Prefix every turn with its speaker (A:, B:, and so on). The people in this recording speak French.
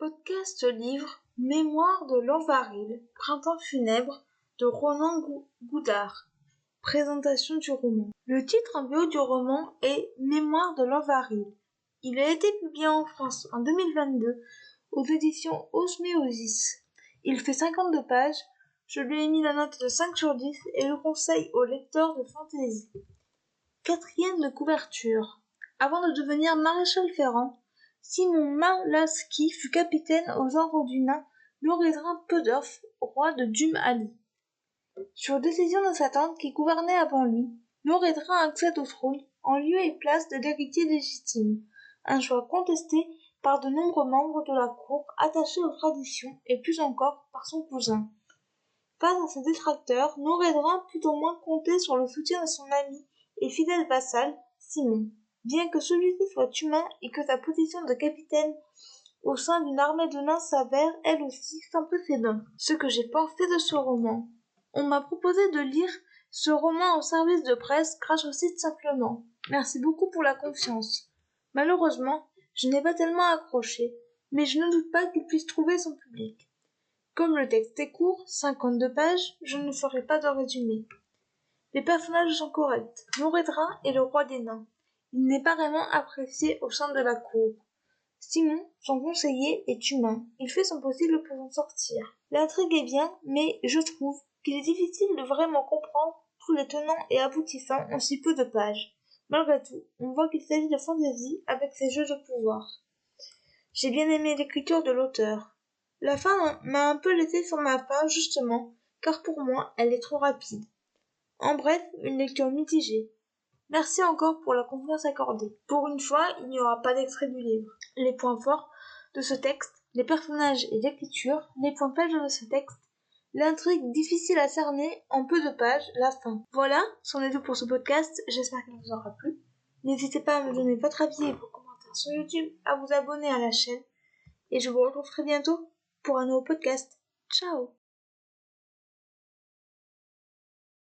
A: Podcast livre Mémoire de l'Anvaril, Printemps funèbre de Ronan Goudard. Présentation du roman. Le titre en VO du roman est Mémoire de l'Anvaril. Il a été publié en France en 2022 aux éditions Osméosis. Il fait 52 pages. Je lui ai mis la note de 5 sur 10 et le conseille aux lecteurs de fantasy. Quatrième de couverture. Avant de devenir maréchal ferrant, Simon Malaski fut capitaine aux ordres du nain Noredrin Pudorf, roi de Dum-Ali. Sur décision de sa tante qui gouvernait avant lui, Noredrin accède au trône en lieu et place de l'héritier légitime, un choix contesté par de nombreux membres de la cour attachés aux traditions et plus encore par son cousin. Face à ses détracteurs, Noredrin put au moins compter sur le soutien de son ami et fidèle vassal, Simon. Bien que celui-ci soit humain et que sa position de capitaine au sein d'une armée de nains s'avère, elle aussi, sans précédent. Ce que j'ai pensé de ce roman. On m'a proposé de lire ce roman en service de presse car je cite simplement. Merci beaucoup pour la confiance. Malheureusement, je n'ai pas tellement accroché, mais je ne doute pas qu'il puisse trouver son public. Comme le texte est court, 52 pages, je ne ferai pas de résumé. Les personnages sont corrects. Noredrin est le roi des nains. Il n'est pas vraiment apprécié au sein de la cour. Simon, son conseiller, est humain. Il fait son possible pour en sortir. L'intrigue est bien, mais je trouve qu'il est difficile de vraiment comprendre tous les tenants et aboutissants en si peu de pages. Malgré tout, on voit qu'il s'agit de fantasy avec ses jeux de pouvoir. J'ai bien aimé l'écriture de l'auteur. La fin m'a un peu laissé sur ma faim, justement, car pour moi, elle est trop rapide. En bref, une lecture mitigée. Merci encore pour la confiance accordée. Pour une fois, il n'y aura pas d'extrait du livre. Les points forts de ce texte, les personnages et l'écriture, les points faibles de ce texte, l'intrigue difficile à cerner en peu de pages, la fin. Voilà, c'en est tout pour ce podcast, j'espère qu'il vous aura plu. N'hésitez pas à me donner votre avis et vos commentaires sur YouTube, à vous abonner à la chaîne, et je vous retrouve très bientôt pour un nouveau podcast. Ciao!